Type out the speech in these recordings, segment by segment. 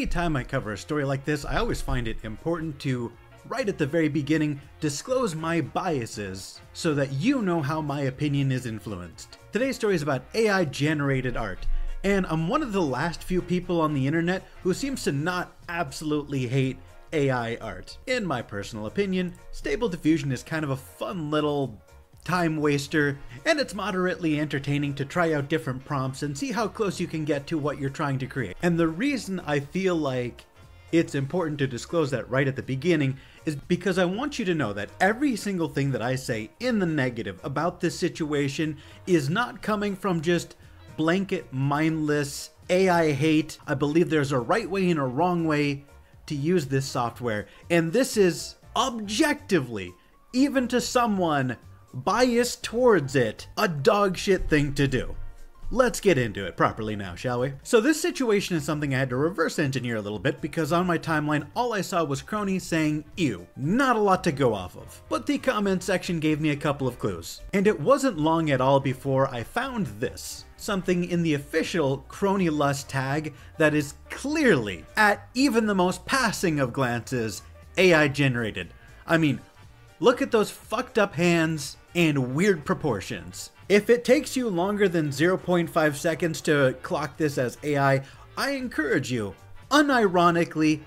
Anytime I cover a story like this, I always find it important to, right at the very beginning, disclose my biases so that you know how my opinion is influenced. Today's story is about AI-generated art, and I'm one of the last few people on the internet who seems to not absolutely hate AI art. In my personal opinion, Stable Diffusion is kind of a fun little time waster, and it's moderately entertaining to try out different prompts and see how close you can get to what you're trying to create. And the reason I feel like it's important to disclose that right at the beginning is because I want you to know that every single thing that I say in the negative about this situation is not coming from just blanket, mindless AI hate. I believe there's a right way and a wrong way to use this software, and this is objectively, even to someone biased towards it, a dog shit thing to do. Let's get into it properly now, shall we? So this situation is something I had to reverse engineer a little bit because on my timeline all I saw was Kronii saying ew. Not a lot to go off of. But the comment section gave me a couple of clues. And it wasn't long at all before I found this. Something in the official Kronii Lust tag that is clearly, at even the most passing of glances, AI generated. I mean, look at those fucked up hands and weird proportions. If it takes you longer than 0.5 seconds to clock this as AI, I encourage you, unironically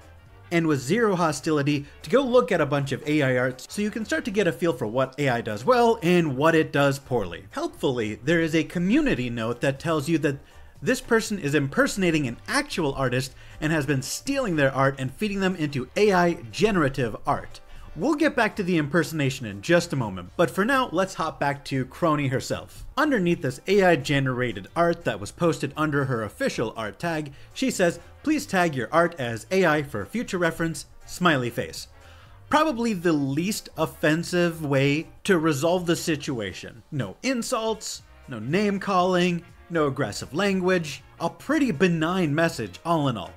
and with zero hostility, to go look at a bunch of AI art so you can start to get a feel for what AI does well and what it does poorly. Helpfully, there is a community note that tells you that this person is impersonating an actual artist and has been stealing their art and feeding them into AI generative art. We'll get back to the impersonation in just a moment, but for now, let's hop back to Kronii herself. Underneath this AI-generated art that was posted under her official art tag, she says, "Please tag your art as AI for future reference, smiley face." Probably the least offensive way to resolve the situation. No insults, no name calling, no aggressive language, a pretty benign message all in all.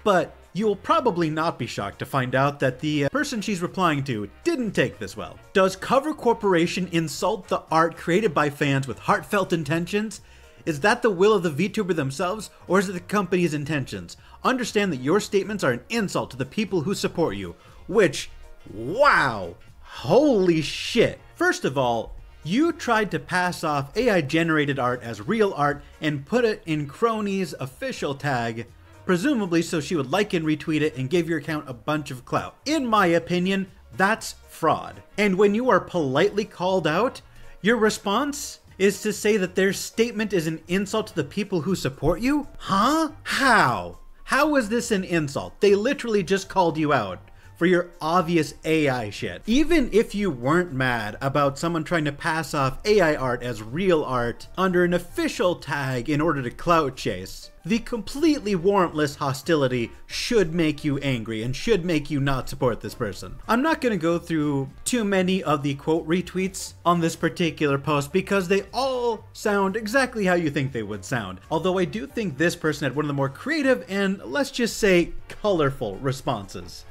But you will probably not be shocked to find out that the person she's replying to didn't take this well. Does Cover Corporation insult the art created by fans with heartfelt intentions? Is that the will of the VTuber themselves, or is it the company's intentions? Understand that your statements are an insult to the people who support you, which, wow, holy shit. First of all, you tried to pass off AI-generated art as real art and put it in Kronii's official tag, presumably so she would like and retweet it and give your account a bunch of clout. In my opinion, that's fraud. And when you are politely called out, your response is to say that their statement is an insult to the people who support you? Huh? How? How is this an insult? They literally just called you out for your obvious AI shit. Even if you weren't mad about someone trying to pass off AI art as real art under an official tag in order to clout chase, the completely warrantless hostility should make you angry and should make you not support this person. I'm not going to go through too many of the quote retweets on this particular post because they all sound exactly how you think they would sound. Although I do think this person had one of the more creative and, let's just say, colorful responses.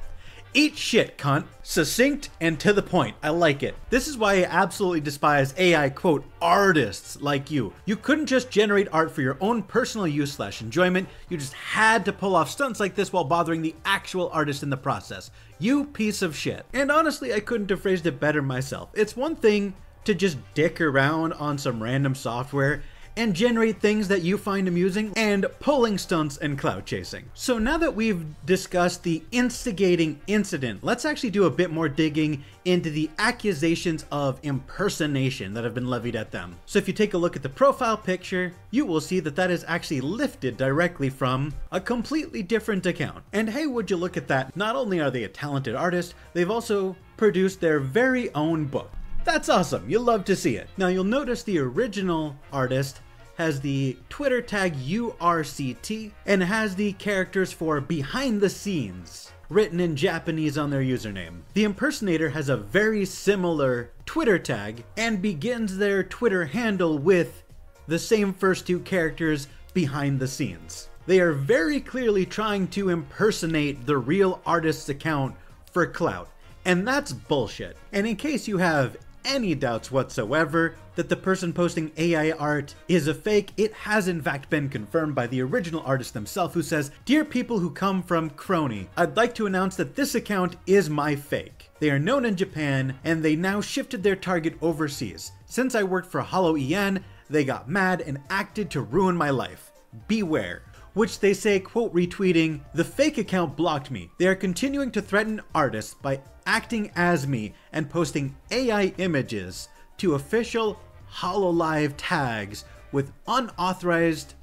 Eat shit, cunt. Succinct and to the point. I like it. This is why I absolutely despise AI, quote, artists like you. You couldn't just generate art for your own personal use / enjoyment. You just had to pull off stunts like this while bothering the actual artist in the process. You piece of shit. And honestly, I couldn't have phrased it better myself. It's one thing to just dick around on some random software and generate things that you find amusing, and pulling stunts and clout chasing. So now that we've discussed the instigating incident, let's actually do a bit more digging into the accusations of impersonation that have been levied at them. So if you take a look at the profile picture, you will see that that is actually lifted directly from a completely different account. And hey, would you look at that, not only are they a talented artist, they've also produced their very own book. That's awesome, you'll love to see it. Now you'll notice the original artist has the Twitter tag URCT and has the characters for behind the scenes written in Japanese on their username. The impersonator has a very similar Twitter tag and begins their Twitter handle with the same first two characters behind the scenes. They are very clearly trying to impersonate the real artist's account for clout. And that's bullshit. And in case you have any doubts whatsoever that the person posting AI art is a fake, it has in fact been confirmed by the original artist themselves, who says, "Dear people who come from Kronii, I'd like to announce that this account is my fake. They are known in Japan, and they now shifted their target overseas. Since I worked for Hollow EN, they got mad and acted to ruin my life. Beware." Which they say, quote retweeting, "The fake account blocked me. They are continuing to threaten artists by acting as me and posting AI images to official HoloLive tags with unauthorized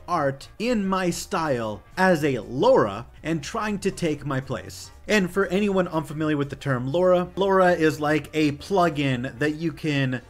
art in my style as a LoRa and trying to take my place." And for anyone unfamiliar with the term LoRa is like a plugin that you can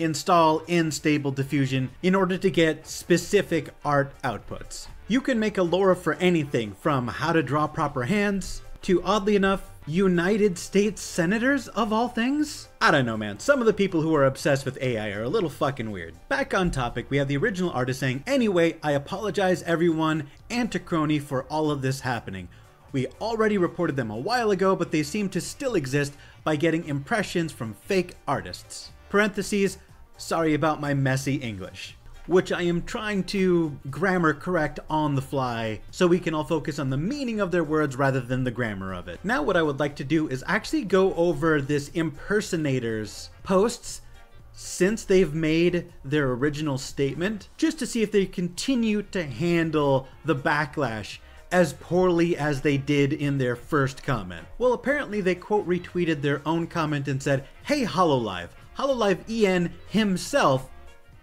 install in Stable Diffusion in order to get specific art outputs. You can make a LoRa for anything from how to draw proper hands to, oddly enough, United States senators of all things? I don't know, man. Some of the people who are obsessed with AI are a little fucking weird. Back on topic, we have the original artist saying, "Anyway, I apologize everyone and to Kronii for all of this happening. We already reported them a while ago, but they seem to still exist by getting impressions from fake artists. Parentheses, sorry about my messy English." Which I am trying to grammar correct on the fly so we can all focus on the meaning of their words rather than the grammar of it. Now what I would like to do is actually go over this impersonator's posts since they've made their original statement, just to see if they continue to handle the backlash as poorly as they did in their first comment. Well, apparently they quote retweeted their own comment and said, "Hey HoloLive, HoloLive EN himself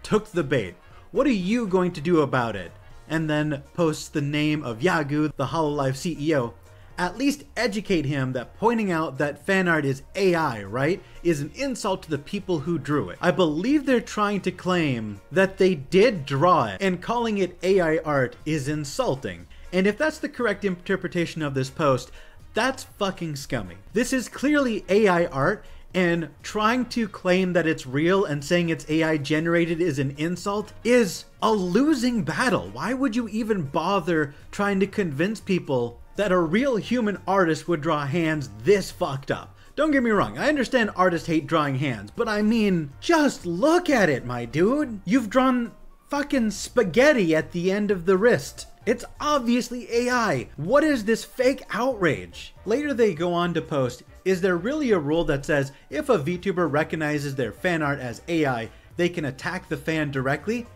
took the bait. What are you going to do about it?" And then posts the name of Yagu, the HoloLive CEO. At least educate him that pointing out that fan art is AI, right, is an insult to the people who drew it. I believe they're trying to claim that they did draw it, and calling it AI art is insulting. And if that's the correct interpretation of this post, that's fucking scummy. This is clearly AI art, and trying to claim that it's real and saying it's AI generated is an insult is a losing battle. Why would you even bother trying to convince people that a real human artist would draw hands this fucked up? Don't get me wrong, I understand artists hate drawing hands, but I mean, just look at it, my dude. You've drawn fucking spaghetti at the end of the wrist. It's obviously AI. What is this fake outrage? Later they go on to post, "Is there really a rule that says if a VTuber recognizes their fan art as AI, they can attack the fan directly?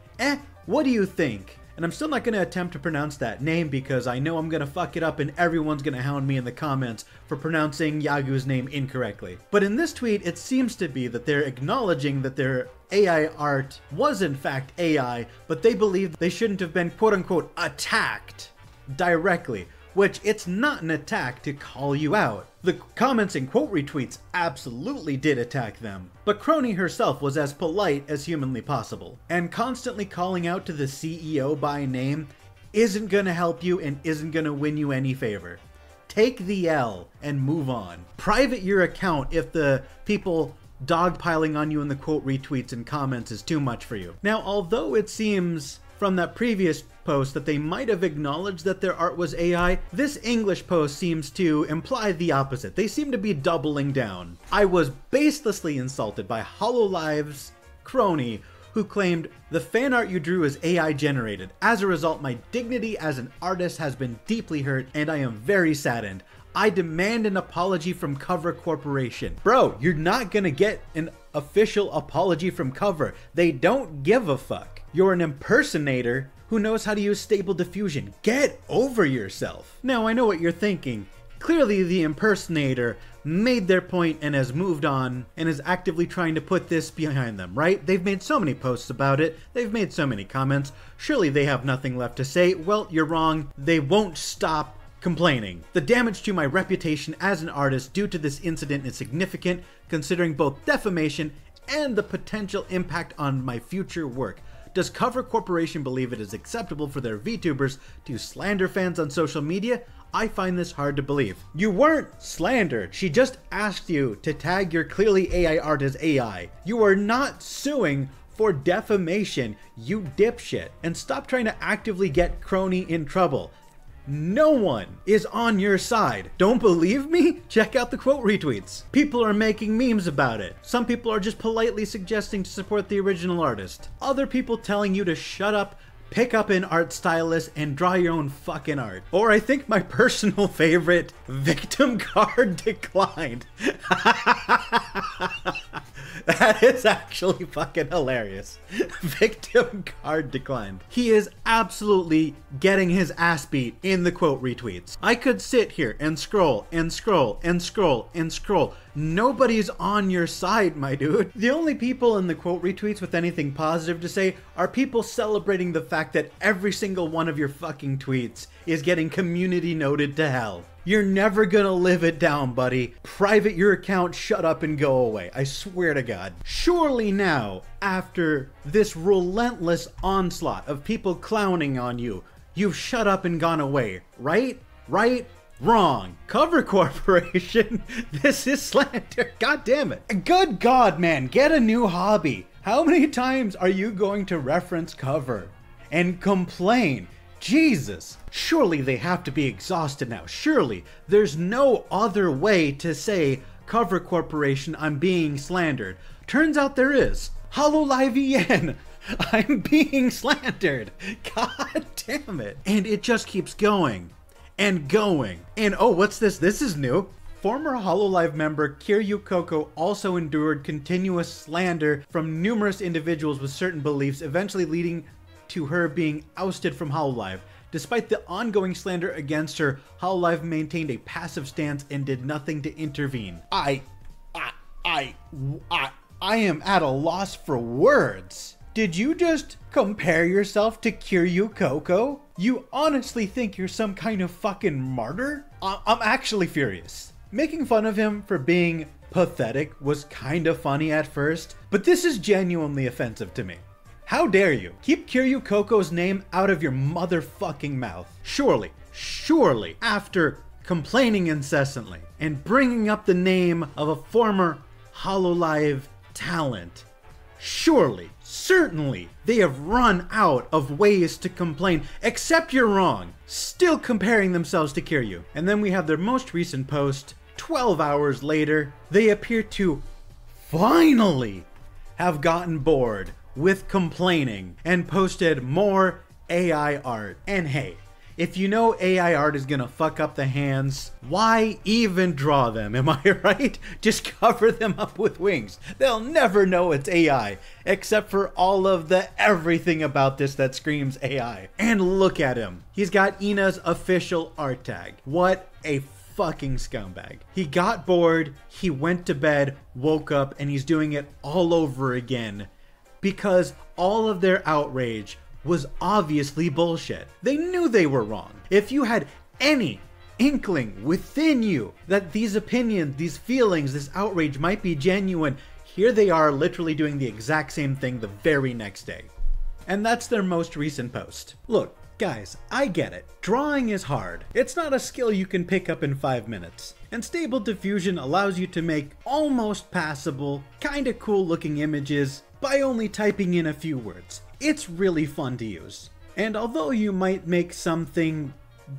What do you think?" And I'm still not going to attempt to pronounce that name because I know I'm going to fuck it up and everyone's going to hound me in the comments for pronouncing Yagu's name incorrectly. But in this tweet, it seems to be that they're acknowledging that their AI art was in fact AI, but they believe they shouldn't have been quote-unquote attacked directly, which it's not an attack to call you out. The comments and quote retweets absolutely did attack them, but Kronii herself was as polite as humanly possible, and constantly calling out to the CEO by name isn't gonna help you and isn't gonna win you any favor. Take the L and move on. Private your account if the people dogpiling on you in the quote retweets and comments is too much for you. Now, although it seems from that previous post that they might have acknowledged that their art was AI, this English post seems to imply the opposite. They seem to be doubling down. "I was baselessly insulted by HoloLive's Kronii, who claimed the fan art you drew is AI generated. As a result, my dignity as an artist has been deeply hurt and I am very saddened. I demand an apology from Cover Corporation." Bro, you're not gonna get an official apology from Cover. They don't give a fuck. You're an impersonator who knows how to use Stable Diffusion. Get over yourself. Now, I know what you're thinking. Clearly, the impersonator made their point and has moved on and is actively trying to put this behind them, right? They've made so many posts about it. They've made so many comments. Surely they have nothing left to say. Well, you're wrong. They won't stop complaining. "The damage to my reputation as an artist due to this incident is significant, considering both defamation and the potential impact on my future work. Does Cover Corporation believe it is acceptable for their VTubers to slander fans on social media? I find this hard to believe." You weren't slandered. She just asked you to tag your clearly AI art as AI. You are not suing for defamation, you dipshit. And stop trying to actively get Kronii in trouble. no one is on your side. Don't believe me? Check out the quote retweets. People are making memes about it. Some people are just politely suggesting to support the original artist. Other people telling you to shut up, pick up an art stylist, and draw your own fucking art. Or I think my personal favorite, victim card declined. That is actually fucking hilarious. Victim card declined. He is absolutely getting his ass beat in the quote retweets. I could sit here and scroll and scroll and scroll and scroll. Nobody's on your side, my dude. The only people in the quote retweets with anything positive to say are people celebrating the fact that every single one of your fucking tweets is getting community noted to hell. You're never gonna live it down, buddy. Private your account, shut up and go away. I swear to God. Surely now, after this relentless onslaught of people clowning on you, you've shut up and gone away, right? Right? Wrong. Cover Corporation. This is slander. God damn it. Good God, man. Get a new hobby. How many times are you going to reference Cover and complain? Jesus. Surely they have to be exhausted now. Surely there's no other way to say, Cover Corporation, I'm being slandered. Turns out there is. HoloLive EN. I'm being slandered. God damn it. And it just keeps going and going. And oh, what's this? This is new. Former HoloLive member Kronii Coco also endured continuous slander from numerous individuals with certain beliefs, eventually leading to her being ousted from HoloLive. Despite the ongoing slander against her, HoloLive maintained a passive stance and did nothing to intervene. I am at a loss for words. Did you just compare yourself to Kronii Coco? You honestly think you're some kind of fucking martyr? I'm actually furious. Making fun of him for being pathetic was kind of funny at first, but this is genuinely offensive to me. How dare you? Keep Kronii Coco's name out of your motherfucking mouth. Surely, after complaining incessantly and bringing up the name of a former HoloLive talent, certainly, they have run out of ways to complain, except you're wrong. Still comparing themselves to Kronii. And then we have their most recent post. 12 hours later, they appear to finally have gotten bored with complaining and posted more AI art. And hey, if you know AI art is gonna fuck up the hands, why even draw them, am I right? Just cover them up with wings. They'll never know it's AI, except for all of the everything about this that screams AI. And look at him. He's got Ina's official art tag. What a fucking scumbag. He got bored, he went to bed, woke up, and he's doing it all over again because all of their outrage was obviously bullshit. They knew they were wrong. If you had any inkling within you that these opinions, these feelings, this outrage might be genuine, here they are literally doing the exact same thing the very next day. And that's their most recent post. Look, guys, I get it. Drawing is hard. It's not a skill you can pick up in 5 minutes. And Stable Diffusion allows you to make almost passable, kinda cool looking images by only typing in a few words. It's really fun to use. And although you might make something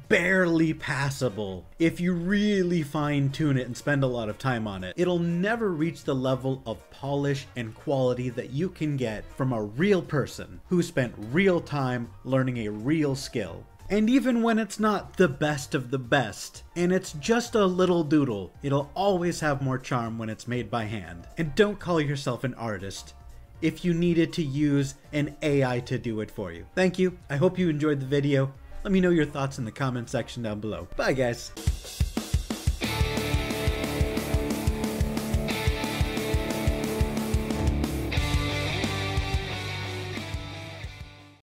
barely passable, if you really fine tune it and spend a lot of time on it, it'll never reach the level of polish and quality that you can get from a real person who spent real time learning a real skill. And even when it's not the best of the best, and it's just a little doodle, it'll always have more charm when it's made by hand. And don't call yourself an artist if you needed to use an AI to do it for you. Thank you. I hope you enjoyed the video. Let me know your thoughts in the comment section down below. Bye, guys.